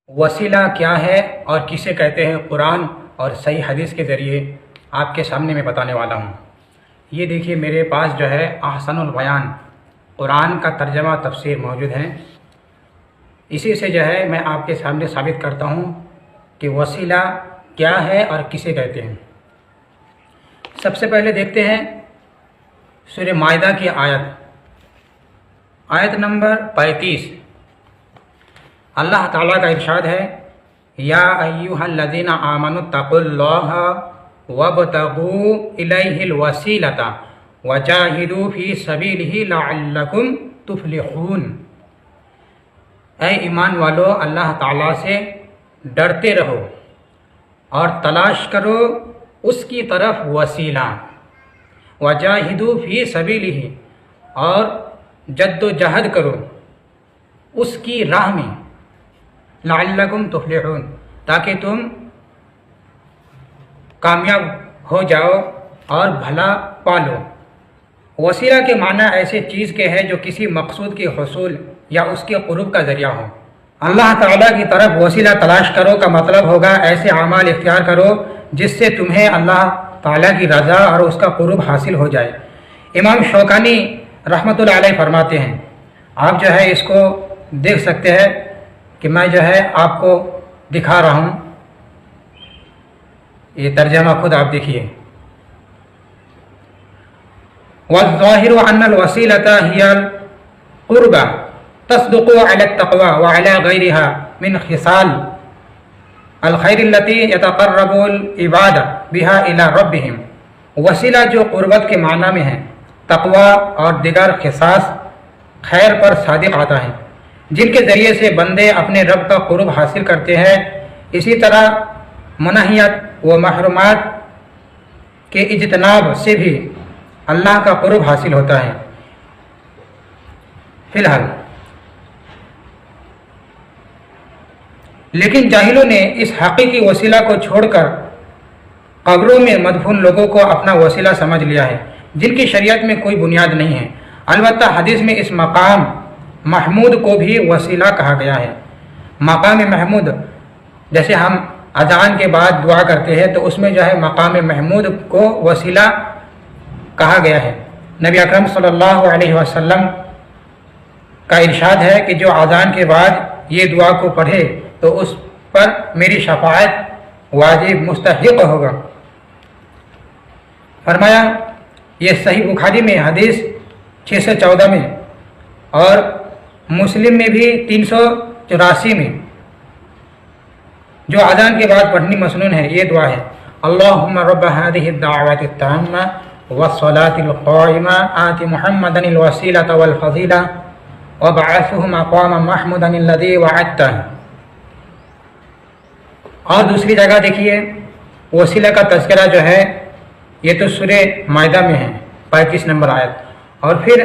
وسیلہ کیا ہے اور کسے کہتے ہیں، قرآن اور صحیح حدیث کے ذریعے آپ کے سامنے میں بتانے والا ہوں۔ یہ دیکھیے میرے پاس جو ہے احسن البیان قرآن کا ترجمہ تفسیر موجود ہے۔ اسی سے جو ہے میں آپ کے سامنے ثابت کرتا ہوں کہ وسیلہ کیا ہے اور کسے کہتے ہیں۔ سب سے پہلے دیکھتے ہیں سورہ مائدہ کی آیت نمبر 35۔ اللہ تعالیٰ کا ارشاد ہے، یا ایھا الذین آمنوا اتقوا اللہ وابتغوا الیہ الوسیلۃ وجاہدوا فی سبیلہ لعلکم تفلحون۔ اے ایمان والو، اللہ تعالیٰ سے ڈرتے رہو اور تلاش کرو اس کی طرف وسیلہ، وجاہدوا فی سبیلہ، اور جد و جہد کرو اس کی راہ میں، لعلکم تفلحون، تاکہ تم کامیاب ہو جاؤ اور بھلا پالو۔ وسیلہ کے معنی ایسے چیز کے ہے جو کسی مقصود کے حصول یا اس کے قرب کا ذریعہ ہو۔ اللہ تعالیٰ کی طرف وسیلہ تلاش کرو کا مطلب ہوگا ایسے اعمال اختیار کرو جس سے تمہیں اللہ تعالیٰ کی رضا اور اس کا قرب حاصل ہو جائے۔ امام شوکانی رحمۃ اللہ علیہ فرماتے ہیں، آپ جو ہے اس کو دیکھ سکتے ہیں کہ میں جو ہے آپ کو دکھا رہا ہوں، یہ ترجمہ خود آپ دیکھیے۔ والظاہر ان الوسیلۃ ہی القربہ تصدق علی التقوی وعلی غیرہا من خصال الخیر التی یتقرب العباد بہا الی ربہم۔ وسیلہ جو قربت کے معنی میں ہے، تقوی اور دیگر خصاص خیر پر صادق آتا ہے جن کے ذریعے سے بندے اپنے رب کا قرب حاصل کرتے ہیں۔ اسی طرح منہیات و محرمات کے اجتناب سے بھی اللہ کا قرب حاصل ہوتا ہے۔ فی الحال لیکن جاہلوں نے اس حقیقی وسیلہ کو چھوڑ کر قبروں میں مدفون لوگوں کو اپنا وسیلہ سمجھ لیا ہے، جن کی شریعت میں کوئی بنیاد نہیں ہے۔ البتہ حدیث میں اس مقام محمود کو بھی وسیلہ کہا گیا ہے۔ مقام محمود، جیسے ہم اذان کے بعد دعا کرتے ہیں تو اس میں جو ہے مقام محمود کو وسیلہ کہا گیا ہے۔ نبی اکرم صلی اللہ علیہ وسلم کا ارشاد ہے کہ جو اذان کے بعد یہ دعا کو پڑھے تو اس پر میری شفاعت واجب مستحق ہوگا۔ فرمایا، یہ صحیح بخاری میں حدیث 614 میں اور مسلم میں بھی 384 میں جو اذان کے بعد پڑھنی مسنون ہے، یہ دعا ہے، اللہم رب هذه الدعوات التامة والصلاة القائمة آت محمدا الوسیلة والفضیلة وابعثه مقاما محمودا الذي وعدته۔ اور دوسری جگہ دیکھیے وسیلہ کا تذکرہ جو ہے یہ تو سورہ مائدہ میں ہے 35 نمبر آیت، اور پھر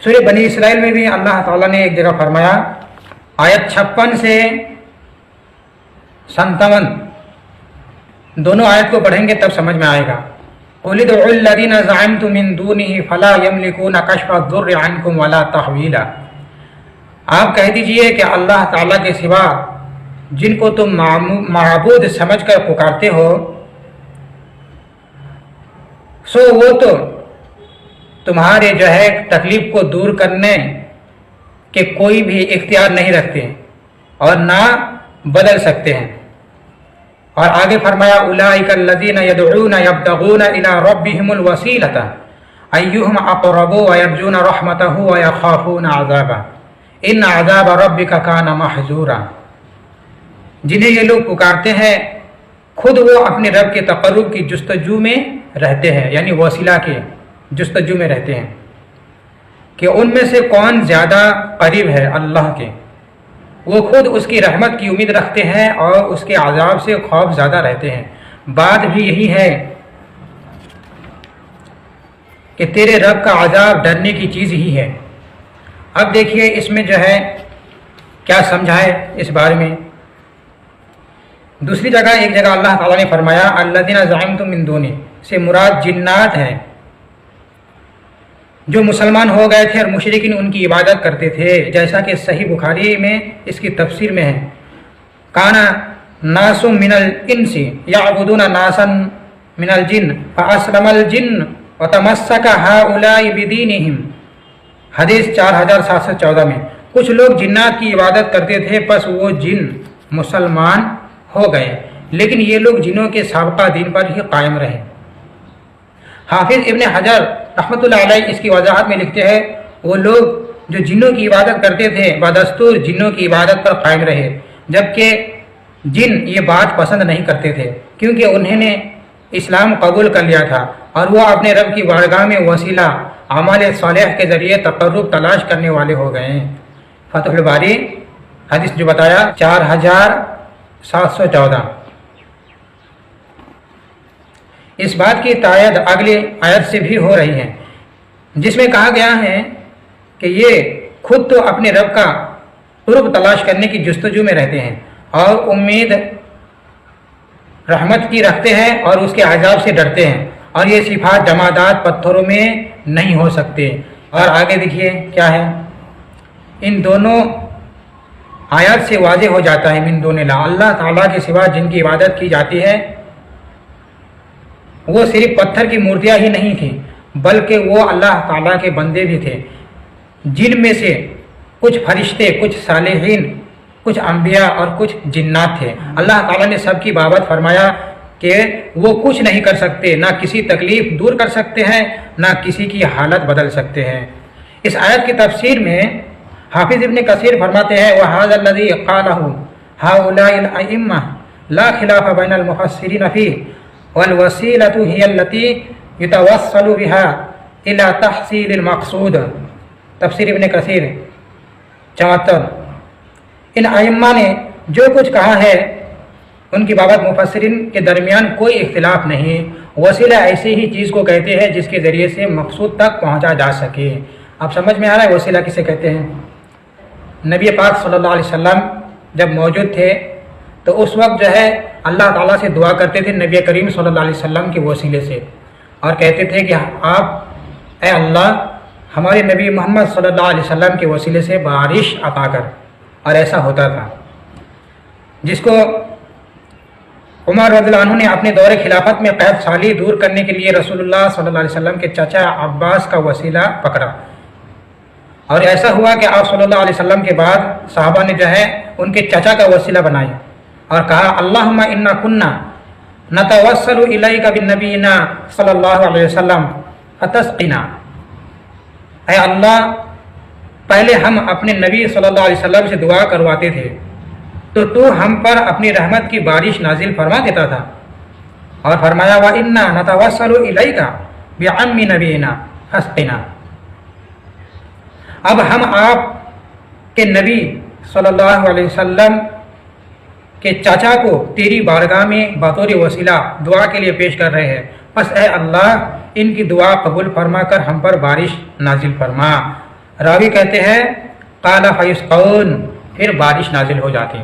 سورہ بنی اسرائیل میں بھی اللہ تعالیٰ نے ایک جگہ فرمایا، آیت 56 سے 57 دونوں آیت کو پڑھیں گے تب سمجھ میں آئے گا۔ قُلِ ادْعُوا الَّذِينَ زَعَمْتُم مِّن دُونِهِ فَلَا يَمْلِكُونَ كَشْفَ الضُّرِّ عَنكُمْ وَلَا تَحْوِيلًا۔ آپ کہہ دیجئے کہ اللہ تعالیٰ کے سوا جن کو تم معبود سمجھ کر پکارتے ہو، سو وہ تو تمہارے جو ہے تکلیف کو دور کرنے کے کوئی بھی اختیار نہیں رکھتے اور نہ بدل سکتے ہیں۔ اور آگے فرمایا، اولئک الذین یدعون یبتغون الی ربہم الوسیلۃ ایہم اقرب ویرجون رحمتہ ویخافون عذابہ ان عذاب ربک کان محذورا۔ جنہیں یہ لوگ پکارتے ہیں خود وہ اپنے رب کے تقرب کی جستجو میں رہتے ہیں، یعنی وسیلہ کے جستجو میں رہتے ہیں کہ ان میں سے کون زیادہ قریب ہے اللہ کے۔ وہ خود اس کی رحمت کی امید رکھتے ہیں اور اس کے عذاب سے خوف زیادہ رہتے ہیں۔ بات بھی یہی ہے کہ تیرے رب کا عذاب ڈرنے کی چیز ہی ہے۔ اب دیکھیے اس میں جو ہے کیا سمجھا ہے اس بارے میں۔ دوسری جگہ ایک جگہ اللہ تعالیٰ نے فرمایا، الذین زعمتم من دونہ سے مراد جنات ہیں، جو مسلمان ہو گئے تھے اور مشرکین ان کی عبادت کرتے تھے، جیسا کہ صحیح بخاری میں اس کی تفسیر میں ہے، کانا ناس من الانس یعبدون ناسا من الجن فاسلم الجن وتمسک ہؤلاء بدینہم، حدیث 4714 میں کچھ لوگ جنات کی عبادت کرتے تھے، پس وہ جن مسلمان ہو گئے، لیکن یہ لوگ جنوں کے سابقہ دین پر ہی قائم رہے۔ حافظ ابن حجر رحمۃ اللہ علیہ اس کی وضاحت میں لکھتے ہیں، وہ لوگ جو جنوں کی عبادت کرتے تھے بدستور جنوں کی عبادت پر قائم رہے، جبکہ جن یہ بات پسند نہیں کرتے تھے، کیونکہ انہوں نے اسلام قبول کر لیا تھا اور وہ اپنے رب کی بارگاہ میں وسیلہ اعمال صالح کے ذریعے تقرب تلاش کرنے والے ہو گئے ہیں۔ فتح الباری حدیث جو بتایا 4714۔ اس بات کی تائید اگلی آیت سے بھی ہو رہی ہے، جس میں کہا گیا ہے کہ یہ خود تو اپنے رب کا قرب تلاش کرنے کی جستجو میں رہتے ہیں اور امید رحمت کی رکھتے ہیں اور اس کے عذاب سے ڈرتے ہیں، اور یہ صفات جمادات پتھروں میں نہیں ہو سکتے۔ اور آگے دیکھیے کیا ہے، ان دونوں آیات سے واضح ہو جاتا ہے من دون اللہ، اللہ تعالیٰ کے سوا جن کی عبادت کی جاتی ہے وہ صرف پتھر کی مورتیاں ہی نہیں تھیں، بلکہ وہ اللہ تعالیٰ کے بندے بھی تھے۔ جن میں سے کچھ فرشتے، کچھ صالحین، کچھ انبیاء اور کچھ جنات تھے۔ اللہ تعالیٰ نے سب کی بابت فرمایا کہ وہ کچھ نہیں کر سکتے، نہ کسی تکلیف دور کر سکتے ہیں، نہ کسی کی حالت بدل سکتے ہیں۔ اس آیت کی تفسیر میں حافظ ابن کثیر فرماتے ہیں وَهَذَا الَّذِي قَالَهُ هَؤُلَاءِ الْأَئِمَّةُ لَا خِلَافَ بَيْنَ الْمُفَسِّرِينَ فِيهِ وَالْوَسِيلَةُ هِيَ الَّتِي يُتَوَسَّلُ بِهَا إِلَى تَحْصِيلِ الْمَقْصُودِ۔ تفسیر ابن کثیر 74۔ ان ائمہ نے جو کچھ کہا ہے ان کی بابت مفسرین کے درمیان کوئی اختلاف نہیں۔ وسیلہ ایسی ہی چیز کو کہتے ہیں جس کے ذریعے سے مقصود تک پہنچا جا سکے۔ اب سمجھ میں آ رہا ہے وسیلہ کسے کہتے ہیں؟ نبی پاک صلی اللہ علیہ وسلم جب موجود تھے تو اس وقت جو ہے اللہ تعالیٰ سے دعا کرتے تھے نبی کریم صلی اللہ علیہ وسلم کے وسیلے سے، اور کہتے تھے کہ آپ اے اللہ ہمارے نبی محمد صلی اللہ علیہ وسلم کے وسیلے سے بارش عطا کر، اور ایسا ہوتا تھا، جس کو عمر رضی اللہ عنہ نے اپنے دور خلافت میں قحط سالی دور کرنے کے لیے رسول اللہ صلی اللہ علیہ وسلم کے چچا عباس کا وسیلہ پکڑا، اور ایسا ہوا کہ آپ صلی اللہ علیہ وسلم کے بعد صحابہ نے جو ہے ان کے چچا کا وسیلہ بنایا اور کہا اللہم انا کننا نتوسل الیک بالنبینا صلی اللہ علیہ وسلم فتسقنا، اے اللہ پہلے ہم اپنے نبی صلی اللہ علیہ وسلم سے دعا کرواتے تھے تو ہم پر اپنی رحمت کی بارش نازل فرما دیتا تھا، اور فرمایا وَإِنَّا نَتَوَسَّلُ إِلَيْكَ بِعَمِّ نَبِيِّنَا فَاسْقِنَا، اب ہم آپ کے نبی صلی اللہ علیہ وسلم کے چاچا کو تیری بارگاہ میں بطور وسیلہ دعا کے لیے پیش کر رہے ہیں، بس اے اللہ ان کی دعا قبول فرما کر ہم پر بارش نازل فرما۔ راوی کہتے ہیں قال فیسقون، پھر بارش نازل ہو جاتی۔